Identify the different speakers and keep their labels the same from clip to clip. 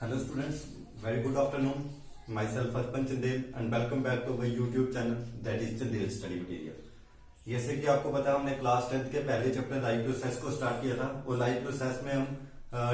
Speaker 1: Hello students, very good afternoon. Myself Arpan Chandel and welcome back to our YouTube channel that is Chandel Study Material. जैसे कि आपको पता है हमने class 10th के पहले चैप्टर लाइव प्रोसेस को स्टार्ट किया था और लाइव प्रोसेस में हम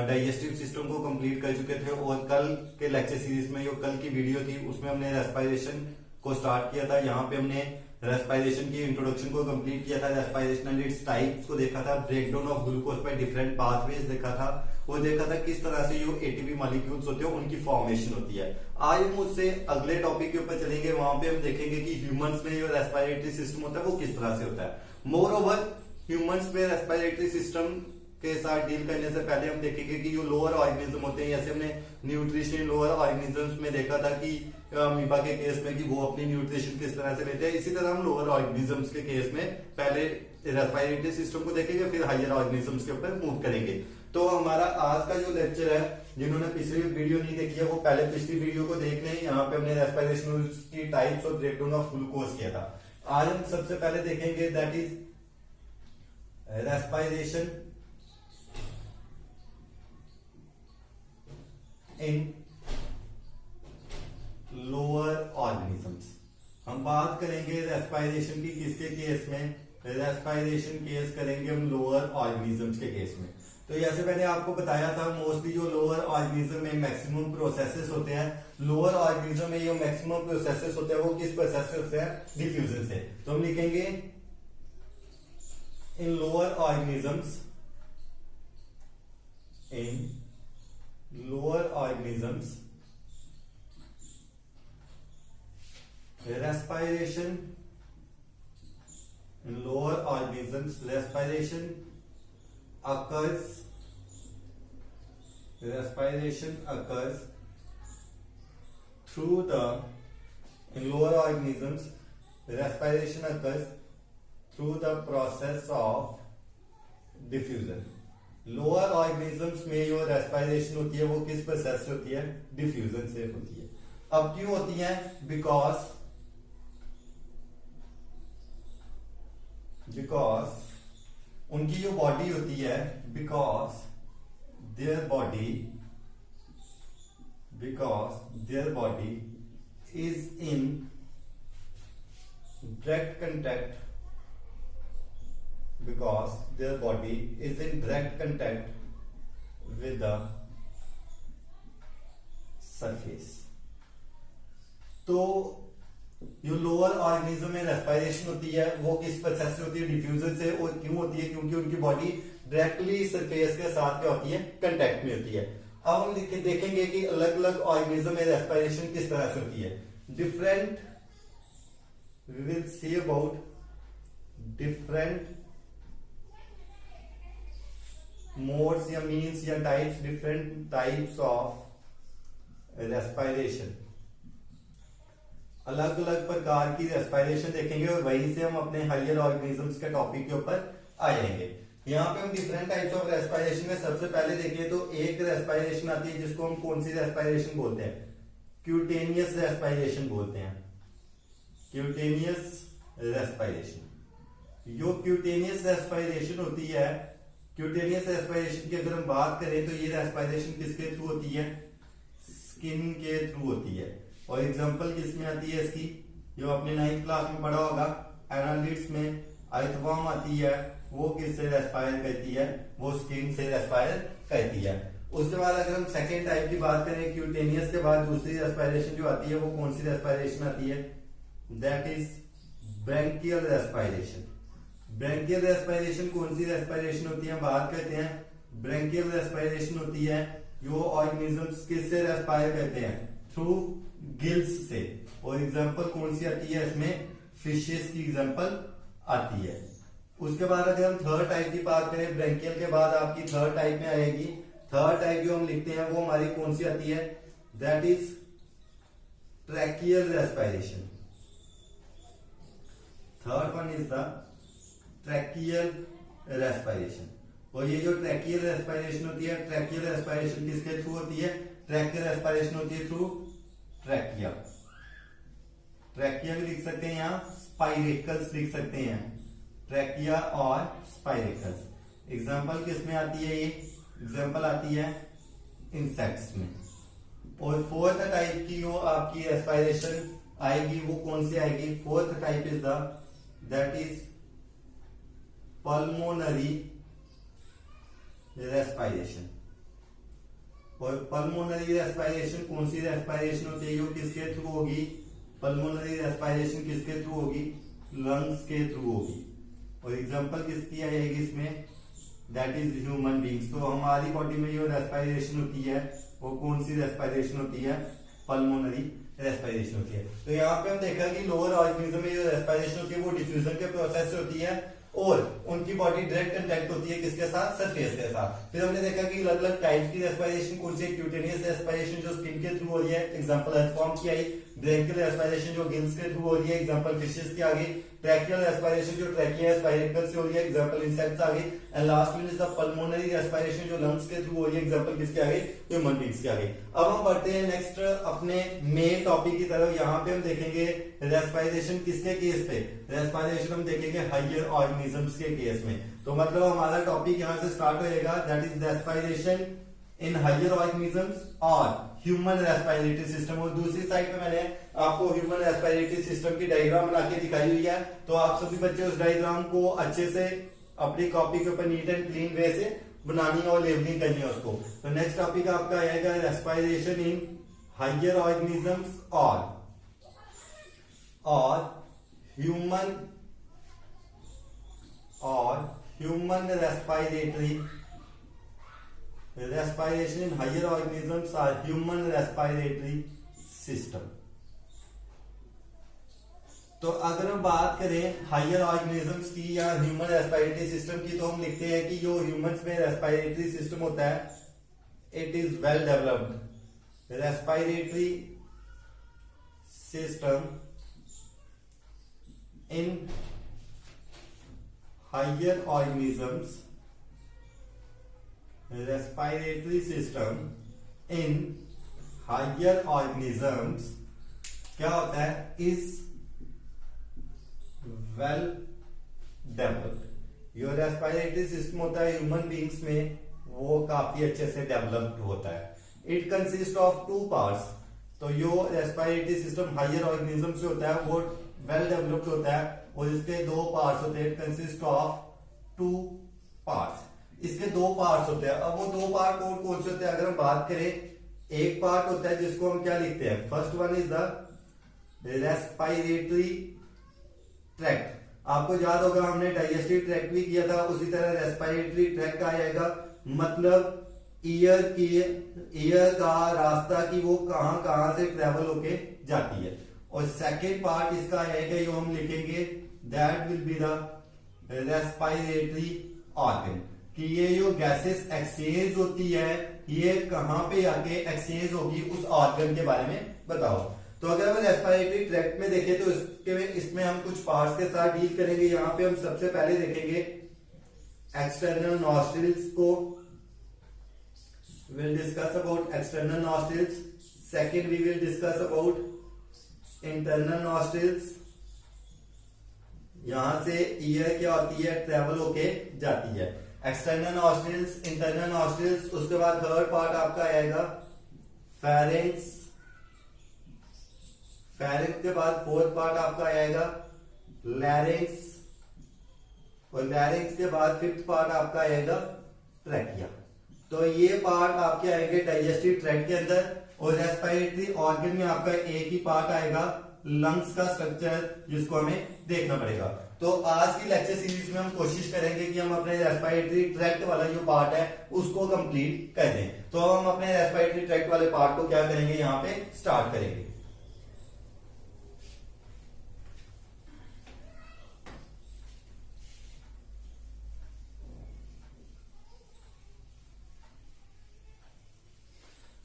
Speaker 1: डाइजेस्टिव सिस्टम को कंप्लीट कर चुके थे और कल के लेक्चर सीरीज में जो कल की वीडियो थी उसमें हमने रेस्पिरेशन को स्टार्ट किया था। यहाँ पे हमने रेस्पिरेशन की इंट्रोडक्शन को कंप्लीट किया था, रेस्पिरेशन एंड इट्स टाइप्स को देखा था, breakdown of glucose by different pathways देखा था और देखा था किस तरह से जो एटीपी मॉलिक्यूल्स होते हैं उनकी फॉर्मेशन होती है। आज हम उससे अगले टॉपिक के ऊपर चलेंगे, वहां पे हम देखेंगे कि ह्यूमंस में जो रेस्पिरेटरी सिस्टम होता है वो किस तरह से होता है। मोर ओवर ह्यूमंस में रेस्पिरेटरी सिस्टम के साथ डील करने से पहले हम देखेंगे कि जो लोअर ऑर्गेनिज्म होते हैं, जैसे हमने न्यूट्रिशन लोअर ऑर्गेनिजम्स में देखा था कि अमीबा के केस में कि वो अपनी न्यूट्रिशन किस तरह से लेते हैं, इसी तरह हम लोअर ऑर्गेनिजम्स के केस में पहले रेस्पिरेटरी सिस्टम को देखेंगे, फिर हायर ऑर्गेनिजम्स के ऊपर मूव करेंगे। तो हमारा आज का जो लेक्चर है, जिन्होंने पिछली वीडियो नहीं देखी है वो पहले पिछली वीडियो को देख लें। यहाँ पे हमने रेस्पिरेशन की टाइप्स और ब्रेकडाउन ऑफ ग्लूकोज किया था। आज हम सबसे पहले देखेंगे that is respiration in lower organisms. हम बात करेंगे रेस्पिरेशन की किसके केस में, रेस्पिरेशन केस करेंगे हम लोअर ऑर्गेनिजम्स के केस में। तो जैसे मैंने आपको बताया था मोस्टली जो लोअर ऑर्गेनिज्म में मैक्सिमम प्रोसेसेस होते हैं, लोअर ऑर्गेनिज्म में जो मैक्सिमम प्रोसेसेस होते हैं वो किस प्रोसेस से होते हैं, डिफ्यूजन से। तो हम लिखेंगे इन lower organisms, in lower organisms respiration in lower organisms, respiration occurs through the in lower organisms respiration occurs through the process of diffusion। Lower organisms में जो रेस्पिरेशन होती है वो किस प्रोसेस से होती है, डिफ्यूजन से होती है। अब क्यों होती है, बिकॉज उनकी जो बॉडी होती है, because their body is in direct contact, because their body is in direct contact with the surface। तो जो लोअर ऑर्गेनिज्म में रेस्पिरेशन होती है वो किस प्रोसेस से होती है, डिफ्यूजन से। और क्यों होती है, क्योंकि उनकी बॉडी डायरेक्टली सरफेस के साथ क्या होती है, कंटैक्ट में होती है। अब हम देखेंगे कि अलग अलग ऑर्गेनिज्म में रेस्पिरेशन किस तरह से होती है। Different, we will see about different modes या मीन्स या types, different types of respiration. अलग अलग प्रकार की रेस्पिरेशन देखेंगे और वहीं से हम अपने हायर ऑर्गेनिजम्स के टॉपिक के ऊपर आ जाएंगे। यहाँ पे हम डिफरेंट टाइप्स ऑफ रेस्पिरेशन में सबसे पहले देखें तो एक रेस्पिरेशन आती है जिसको हम कौन सी रेस्पिरेशन बोलते हैं, क्यूटेनियस रेस्पिरेशन बोलते हैं। क्यूटेनियस रेस्पिरेशन, जो क्यूटेनियस रेस्पिरेशन होती है, क्यूटेनियस रेस्पिरेशन की अगर हम बात करें तो ये रेस्पिरेशन किसके थ्रू होती है, स्किन के थ्रू होती है। और एग्जांपल किसमें आती है इसकी, जो आपने 9th क्लास में पढ़ा होगा, एनालिड्स में आइथवर्म आती है, वो किससे रेस्पायर करती है, वो स्किन से रेस्पायर करती है। उसके बाद अगर हम सेकेंड टाइप की बात करें, क्यूटेनियस के बाद दूसरी रेस्पिरेशन जो आती है वो कौन सी रेस्पिरेशन आती है, that is branchial respiration. Branchial respiration कौन सी रेस्पिरेशन होती है, बात करते हैं। ब्रैंकियल रेस्पिरेशन होती है जो ऑर्गेनिजम्स किससे रेस्पायर करते हैं, थ्रू गिल्स से। और एग्जांपल कौन सी आती है इसमें, फिशेस की एग्जांपल आती है। उसके बाद अगर हम थर्ड टाइप की बात करें, ब्रैंकियल के बाद आपकी थर्ड टाइप में आएगी। थर्ड टाइप जो हम लिखते हैं वो हमारी कौन सी आती है, that is tracheal respiration. Third one is the tracheal respiration. और ये जो ट्रैकियल रेस्पिरेशन होती है, ट्रैकियल रेस्पिरेशन किसके थ्रू होती है, ट्रैकियल रेस्पिरेशन होती है थ्रू ट्रैकिया। ट्रैकिया भी लिख सकते हैं, यहाँ स्पाइरेकल्स लिख सकते हैं, ट्रैकिया और स्पाइरेकल्स। एग्जाम्पल किस में आती है, ये एग्जाम्पल आती है इंसेक्ट्स में। और फोर्थ टाइप की जो आपकी रेस्पिरेशन आएगी वो कौन सी आएगी? Fourth type is that is pulmonary respiration. और पल्मोनरी रेस्पिरेशन कौन सी रेस्पिरेशन होती है? ये किसके थ्रू होगी? पल्मोनरी रेस्पिरेशन किसके थ्रू होगी? लंग्स के थ्रू होगी। और एग्जांपल किसकी आएगी इसमें? That is human beings. तो हमारी बॉडी में जो रेस्पिरेशन होती है वो कौन सी रेस्पिरेशन होती है? पल्मोनरी रेस्पिरेशन होती है। तो यहाँ पे हम देखा कि लोअर ऑर्गेनिज्म में जो रेस्पिरेशन होती है वो डिफ्यूजन के प्रोसेस से होती है और उनकी बॉडी डायरेक्ट कंटेक्ट होती है किसके साथ? सरफेस के साथ। फिर हमने देखा कि अलग अलग टाइप्स की रेस्पिरेशन कौन सी? क्यूटेनियस रेस्पिरेशन जो स्किन के थ्रू हो रही है, एग्जांपल अर्थवॉर्म की आई। ब्रैंकियल रेस्पिरेशन जो गिल्स के थ्रू हो रही है, एग्जांपल फिशेस की आ गई। ट्रैकियल रेस्पिरेशन जो ट्रैकिया स्पाइरेकल से हो रही है, एग्जांपल इंसेक्ट्स आ गई। एंड लास्ट में इज द पल्मोनरी रेस्पिरेशन जो लंग्स के थ्रू हो रही है, एग्जांपल किसकी आ गई? ह्यूमन बींग्स की आ गई। अब हम बढ़ते हैं नेक्स्ट अपने मेन टॉपिक की तरफ। यहाँ पे हम देखेंगे रेस्पिरेशन किसके केस पे? रेस्पिरेशन हम देखेंगे हायर ऑर्गेनिजम्स के केस में। तो मतलब हमारा टॉपिक यहाँ से स्टार्ट होएगा, that is respiration in higher organisms और ह्यूमन रेस्पिरेटरी सिस्टम। और दूसरी साइड पे मैंने आपको ह्यूमन रेस्पिरेटरी सिस्टम की डायग्राम बना के दिखाई हुई है। तो आप सभी बच्चे उस डायग्राम को अच्छे से अपनी कॉपी के ऊपर नीट एंड क्लीन वे से बनानी है और लेबलिंग करनी है उसको। तो नेक्स्ट टॉपिक आपका आएगा respiration in higher organisms human respiration in higher organisms are human respiratory system। तो अगर हम बात करें हायर ऑर्गेनिजम्स की या ह्यूमन रेस्पिरेटरी सिस्टम की, तो हम लिखते हैं कि जो ह्यूमंस में रेस्पिरेटरी सिस्टम होता है it is well developed. Respiratory system in higher organisms, respiratory system in higher organisms क्या होता है? Is well developed. जो रेस्पिरेटरी सिस्टम होता है ह्यूमन बींग्स में वो काफी अच्छे से डेवलप्ड होता है। It consist of two parts. तो जो रेस्पिरेटरी सिस्टम हायर ऑर्गेनिज्म से होता है वो वेल डेवलप्ड होता है और इसके दो पार्ट्स होते हैं। It consist of two parts. इसके दो पार्ट्स होते हैं। अब वो दो पार्ट और कौन से होते हैं? अगर हम बात करें, एक पार्ट होता है जिसको हम क्या लिखते हैं? First one is the respiratory tract. आपको याद होगा हमने डाइजेस्टिव ट्रैक्ट भी किया था, उसी तरह रेस्पिरेटरी ट्रैक्ट आ जाएगा। मतलब ईयर का रास्ता की वो कहां कहां से ट्रेवल होके जाती है। और सेकेंड पार्ट इसका आएगा जो हम लिखेंगे that will be the respiratory organ. कि ये जो गैसेस एक्सचेंज होती है ये कहां पे आके एक्सचेंज होगी उस ऑर्गन के बारे में बताओ। तो अगर हम रेस्पिरेटरी ट्रैक्ट में देखें तो इसमें हम कुछ पार्ट्स के साथ डील करेंगे। यहां पे हम सबसे पहले देखेंगे एक्सटर्नल नॉस्ट्रिल्स को। Will discuss about external nostrils. Second we will discuss about internal nostrils. यहां से ईयर क्या होती है? ट्रेवल होके जाती है। External nostrils, internal nostrils. उसके बाद थर्ड पार्ट आपका आएगा फेरिंग्स। फेरिंग्स के बाद फोर्थ पार्ट आपका आएगा लैरिंग्स। और लैरिंग्स के बाद फिफ्थ पार्ट आपका आएगा ट्रैकिया। तो ये पार्ट आपके आएंगे डाइजेस्टिव ट्रैक्ट के अंदर। और रेस्पिरेटरी ऑर्गन में आपका एक ही पार्ट आएगा लंग्स का स्ट्रक्चर, जिसको हमें देखना पड़ेगा। तो आज की लेक्चर सीरीज में हम कोशिश करेंगे कि हम अपने रेस्पिरेटरी ट्रैक्ट वाला जो पार्ट है उसको कंप्लीट कर दें। तो हम अपने रेस्पिरेटरी ट्रैक्ट वाले पार्ट को क्या करेंगे? यहाँ पे स्टार्ट करेंगे।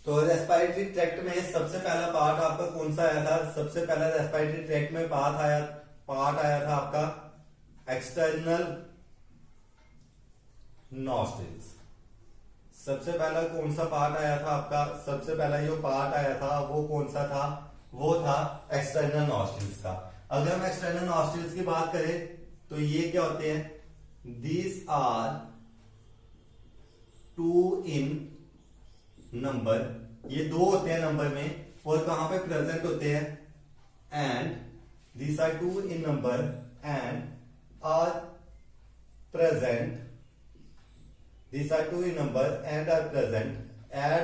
Speaker 1: तो रेस्पिरेटरी ट्रैक्ट में सबसे पहला पार्ट आपका कौन सा आया था? सबसे पहला रेस्पिरेटरी ट्रैक्ट में पार्ट आया था आपका एक्सटर्नल नॉस्ट्रिल्स। सबसे पहला कौन सा पार्ट आया था आपका? सबसे पहला जो पार्ट आया था वो कौन सा था? वो था एक्सटर्नल नॉस्ट्रिल्स का। अगर हम एक्सटर्नल नॉस्ट्रिल्स की बात करें तो ये क्या होते हैं? दीज आर 2 in number ये 2 होते हैं नंबर में और कहां पे प्रेजेंट होते हैं, and these are 2 in number and are present, these are 2 in number and are present at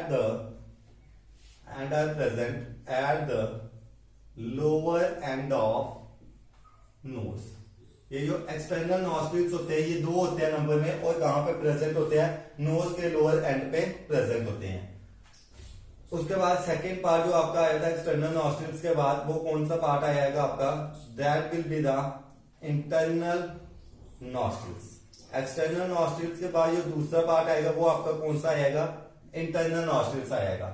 Speaker 1: the lower end of nose। ये जो एक्सटर्नल नॉस्ट्रिल्स होते हैं ये 2 होते हैं नंबर में और कहां पे प्रेजेंट होते हैं, नोज के लोअर एंड पे प्रेजेंट होते हैं। उसके बाद सेकेंड पार्ट जो आपका आया था एक्सटर्नल नॉस्ट्रिल्स के बाद, वो कौन सा पार्ट आएगा आपका, that will be the internal nostrils. External nostrils के बाद जो दूसरा पार्ट आएगा वो आपका कौन सा आएगा, इंटरनल नॉस्ट्रिल्स आएगा।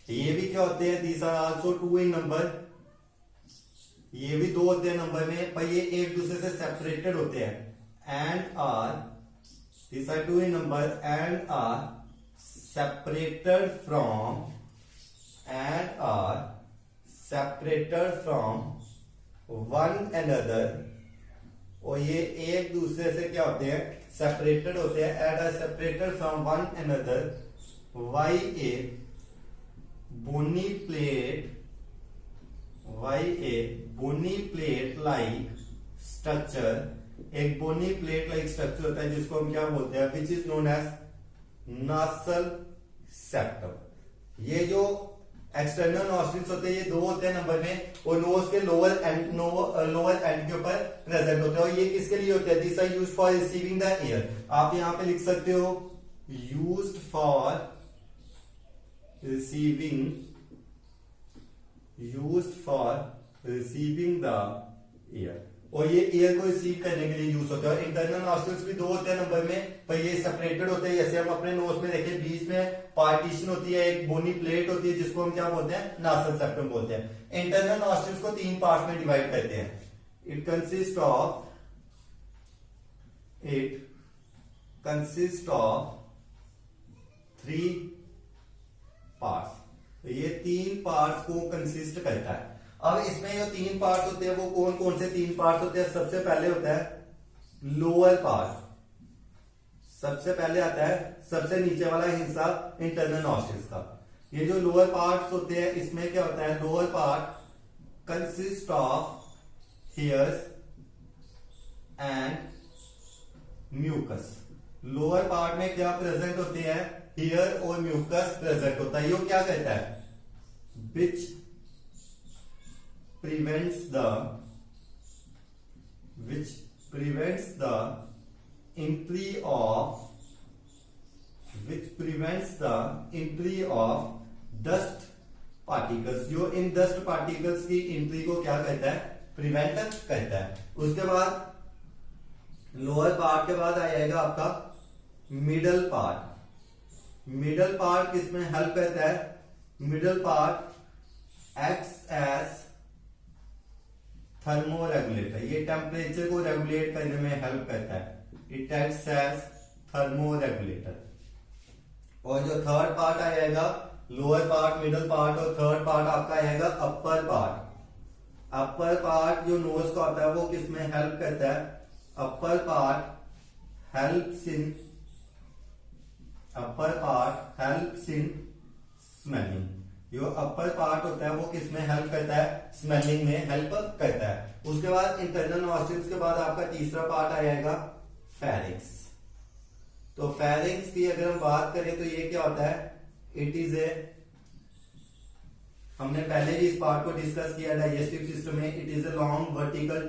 Speaker 1: ये भी क्या होते हैं, these are also 2 in number, ये भी 2 होते हैं नंबर में, पर ये एक दूसरे से सेपरेटेड होते हैं, and are, these are 2 in number and are separated from one another, और ये एक दूसरे से क्या होते हैं, सेपरेटेड होते हैं, and are separated from one another by a bony plate like structure। एक bony plate like structure होता है जिसको हम क्या बोलते हैं, which is known as nasal septum. ये जो एक्सटर्नल नॉस्ट्रिल्स होते हैं ये 2 होते हैं नंबर में और नोज के लोअर एंड के ऊपर प्रेजेंट होते हैं, और ये किसके लिए होते हैं, this are used for receiving the air. आप यहां पे लिख सकते हो used for receiving the air, और ये एयर को रिसीव करने के लिए यूज होता है। इंटरनल नॉस्ट्रिल्स भी 2 होते हैं नंबर में, पर ये सेपरेटेड होते हैं। जैसे हम अपने नोज में देखें बीच में पार्टीशन होती है, एक बोनी प्लेट होती है जिसको हम क्या बोलते हैं, नासल सेप्टम बोलते हैं। इंटरनल नॉस्ट्रिल्स को 3 पार्ट्स में डिवाइड करते हैं। इट कंसिस्ट ऑफ 3 पार्ट्स, तो ये 3 पार्ट्स को कंसिस्ट करता है। अब इसमें जो 3 पार्ट्स होते हैं वो कौन कौन से 3 पार्ट्स होते हैं, सबसे पहले होता है लोअर पार्ट, सबसे पहले आता है सबसे नीचे वाला हिस्सा इंटरनल नॉस्ट्रिल्स का। ये जो लोअर पार्ट्स होते हैं इसमें क्या होता है, lower part consist of hairs and mucus. Lower part में क्या प्रेजेंट होते हैं, हेयर और म्यूकस प्रेजेंट होता है। ये क्या कहता है, विच prevents the entry of dust particles। जो इन डस्ट पार्टिकल्स की एंट्री को क्या कहता है, प्रिवेंट करता है। उसके बाद लोअर पार्ट के बाद आ जाएगा आपका मिडल पार्ट। मिडल पार्ट किसमें हेल्प करता है, middle part acts as thermoregulator, ये टेम्परेचर को रेगुलेट करने में हेल्प करता है। It acts as thermoregulator. और जो थर्ड पार्ट आएगा, लोअर पार्ट, मिडल पार्ट और थर्ड पार्ट आपका आएगा अपर पार्ट। अपर पार्ट जो नोज का होता है वो किसमें हेल्प करता है, upper part helps in smelling. जो अपर पार्ट होता है वो किसमें हेल्प करता है, स्मेलिंग में हेल्प करता है। उसके बाद इंटरनल नॉस्ट्रिल्स के बाद आपका तीसरा पार्ट आ जाएगा फेरिंक्स। तो फेरिंक्स की अगर हम बात करें तो ये क्या होता है, इट इज ए, हमने पहले भी इस पार्ट को डिस्कस किया डाइजेस्टिव सिस्टम में। It is a long vertical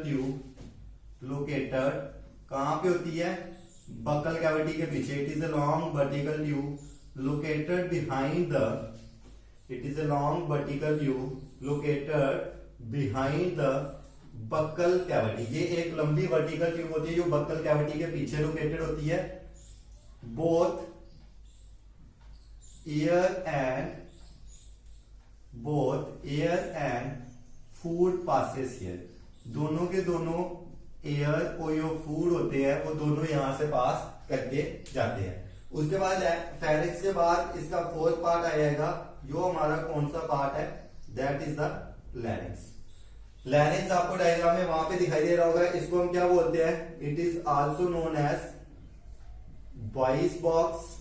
Speaker 1: tube located कहां पे होती है, बकल कैविटी के पीछे। It is a long vertical tube located behind the buccal cavity. ये एक लंबी वर्टिकल ट्यूब होती है जो बक्कल कैविटी के पीछे लोकेटेड होती है। Both air and food passes here. दोनों के दोनों एयर और जो फूड होते हैं वो दोनों यहां से पास करके जाते हैं। उसके बाद फेरिक्स के बाद इसका फोर्थ पार्ट आ जाएगा, जो हमारा कौन सा पार्ट है, that is the larynx. Larynx आपको डायग्राम में वहां पे दिखाई दे रहा होगा। इसको हम क्या बोलते हैं, it is also known as voice box,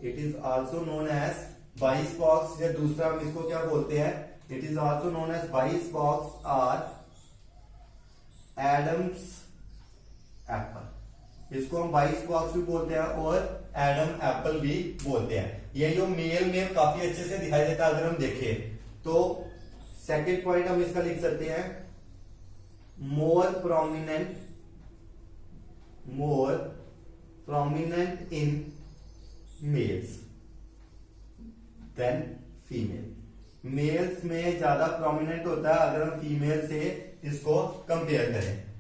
Speaker 1: it is also known as voice box, या दूसरा हम इसको क्या बोलते हैं, it is also known as voice box और एडम्स एप्पल। इसको हम वॉइस बॉक्स भी बोलते हैं और एडम एप्पल भी बोलते हैं। ये जो मेल में काफी अच्छे से दिखाई देता है अगर हम देखें तो सेकेंड पॉइंट हम इसका लिख सकते हैं, more prominent in males than female. Males में ज्यादा प्रोमिनेंट होता है अगर हम फीमेल से इसको कंपेयर करें।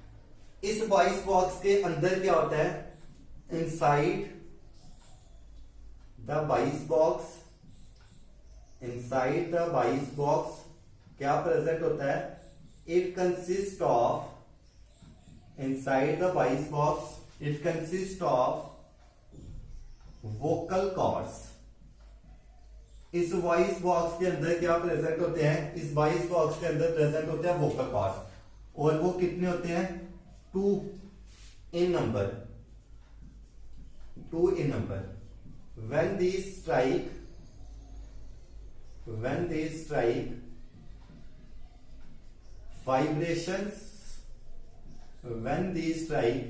Speaker 1: इस वॉइस बॉक्स के अंदर क्या होता है, inside the voice box, inside the voice box क्या प्रेजेंट होता है, it consist of, inside the voice box it consist of vocal cords. इस वॉइस बॉक्स के अंदर क्या प्रेजेंट होते हैं, इस वॉइस बॉक्स के अंदर प्रेजेंट होते हैं वोकल कॉर्ड्स, और वो कितने होते हैं, 2 in number, 2 in number. When these strike, vibrations, when these strike,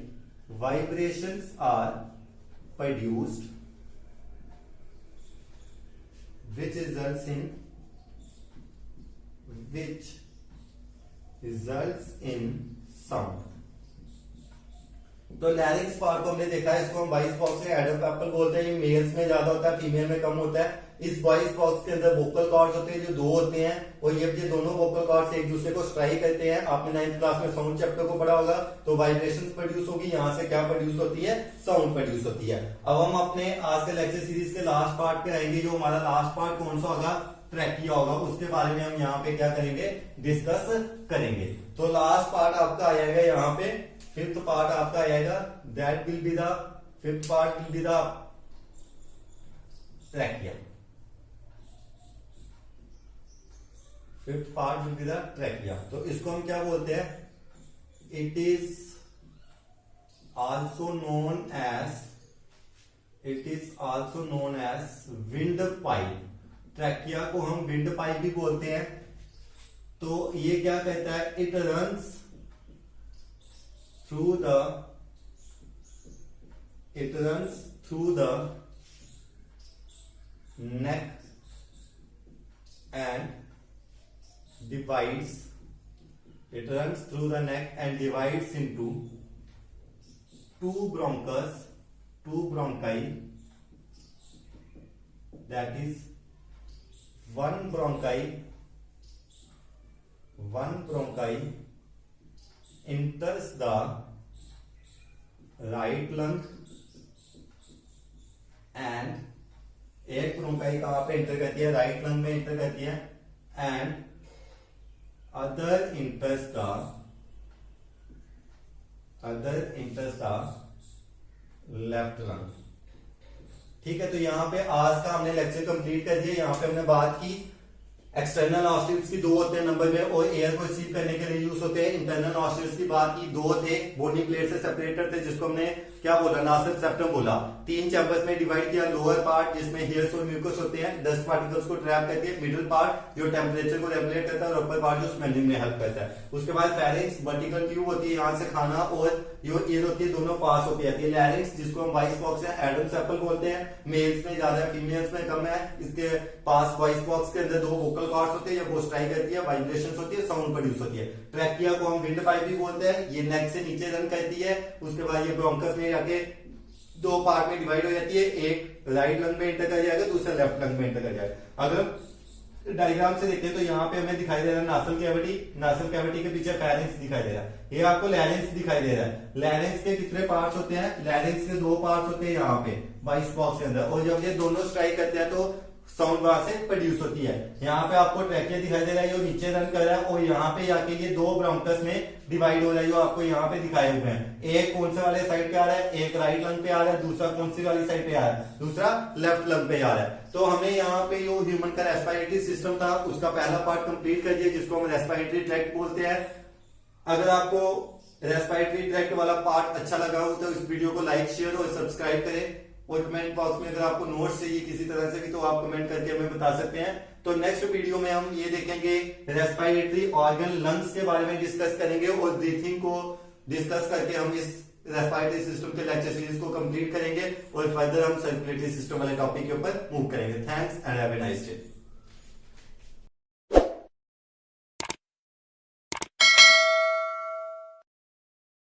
Speaker 1: vibrations are produced, which results in sound. तो लैरिंक्स पार्ट को हमने देखा है, इसको हम वॉइस बॉक्स में एडम एप्पल बोलते हैं। ये मेल्स में ज्यादा होता है, फीमेल में कम होता है। इस वॉइस बॉक्स के अंदर वोकल कॉर्ड्स होते हैं जो 2 होते हैं, और ये दोनों वोकल कॉर्ड्स एक दूसरे को स्ट्राइक करते हैं। आपने 9th क्लास में साउंड चैप्टर को पढ़ा होगा, तो वाइब्रेशंस प्रोड्यूस होगी, यहां से क्या प्रोड्यूस होती है, साउंड प्रोड्यूस होती है। अब हम अपने आज के लेक्चर सीरीज के लास्ट पार्ट पे आएंगे। जो हमारा लास्ट पार्ट कौन सा होगा, ट्रैकिया होगा, उसके बारे में हम यहाँ पे क्या करेंगे, डिस्कस करेंगे। तो लास्ट पार्ट आपका आ जाएगा यहाँ पे, फिफ्थ पार्ट आपका आएगा, that will be the fifth part will be the trachea. Fifth part will be the trachea. तो इसको हम क्या बोलते हैं, it is also known as wind pipe. Trachea को हम विंड पाइप भी बोलते हैं। तो ये क्या कहता है, it runs through the neck and divides into two bronchi, that is one bronchi enters the right lung and एक ब्रोंकाई कहां पे एंटर करती है, राइट लंग में एंटर करती है, and other enters the left lung. ठीक है, तो यहां पे आज का हमने लेक्चर कंप्लीट कर दिया। यहां पे हमने बात की एक्सटर्नल नॉस्ट्रिल्स की 2 होते हैं नंबर में, और एयर को रिसीव करने के लिए यूज होते हैं। इंटरनल नॉस्ट्रिल्स की बात की, 2 थे, बोनी प्लेट से सेपरेटेड थे, जिसको हमने क्या बोला, नासल सेप्टम बोला। 3 चैम्बर्स में डिवाइड किया, लोअर पार्ट जिसमें हेयर्स और म्यूकस होते हैं, डस्ट पार्टिकल्स को ट्रैप करती है, मिडिल पार्ट जो टेम्परेचर को रेगुलेट करता है, और अपर पार्ट जो स्मेलिंग में हेल्प करता है। उसके बाद फेरिंक्स, वर्टिकल ट्यूब होती है, यहाँ से खाना और जो ईयर होती है दोनों पास होती जाती है। लैरिंक्स जिसको हम वॉइस बॉक्स है, एडम्स एप्पल बोलते हैं। मेल्स में ज्यादा है, फीमेल्स में कम है। इसके पास वॉइस बॉक्स के अंदर 2 वोकल कॉर्ड्स होते हैं, वो स्ट्राइक करती है, वाइब्रेशंस होती है, साउंड प्रोड्यूस होती है। ट्रैकिया को हम विंड पाइप भी बोलते हैं, ये नेक से नीचे रन करती है। उसके बाद ये ब्रोंकस में जाके 2 पार्ट में डिवाइड हो जाती है, एक राइट लंग में एंटर कर जाएगा, दूसरा लेफ्ट लंग में एंटर कर जाएगा। अगर डायग्राम से देखते हैं तो यहाँ पे हमें दिखाई दे रहा है नासल कैविटी, नासल कैविटी के पीछे फेरिंक्स दिखाई दे रहा है, ये आपको लैरिंक्स दिखाई दे रहा है। लैरिंक्स के कितने पार्ट्स होते हैं, लैरिंक्स के 2 पार्ट्स होते हैं यहाँ पे वॉइस बॉक्स के अंदर, और जब ये दोनों स्ट्राइक करते हैं तो साउंड वहां से प्रोड्यूस होती है। यहाँ पे आपको ट्रैकिया दिखाई दे रहा है, जो नीचे रन कर रहा है, और यहाँ पे जाके ये 2 ब्रोंकस में डिवाइड हो रहा है, जो आपको यहाँ पे दिखाए हुए हैं। एक कौन से वाले साइड पे आ रहा है, एक राइट लंग पे आ रहा है, दूसरा कौन सी वाली साइड पे आ रहा है, दूसरा लेफ्ट लंग पे आ रहा है। तो हमें यहाँ पे जो ह्यूमन का रेस्पिरेटरी सिस्टम था, उसका पहला पार्ट कंप्लीट कर दिया, जिसको हम रेस्पिरेटरी ट्रैक्ट बोलते हैं। अगर आपको रेस्पिरेटरी ट्रैक्ट वाला पार्ट अच्छा लगा हो तो इस वीडियो को लाइक शेयर और सब्सक्राइब करें, और कमेंट बॉक्स में अगर आपको नोट्स चाहिए किसी तरह से भी तो आप कमेंट करके हमें बता सकते हैं। तो नेक्स्ट वीडियो में हम ये देखेंगे रेस्पिरेटरी ऑर्गन लंग्स के बारे में डिस्कस करेंगे, और ब्रीथिंग को डिस्कस करके हम इस रेस्पिरेटरी सिस्टम के लेक्चर सीरीज को कंप्लीट करेंगे, और फर्दर हम सर्कुलेटरी सिस्टम वाले टॉपिक के ऊपर मूव करेंगे। Thanks and have a nice day.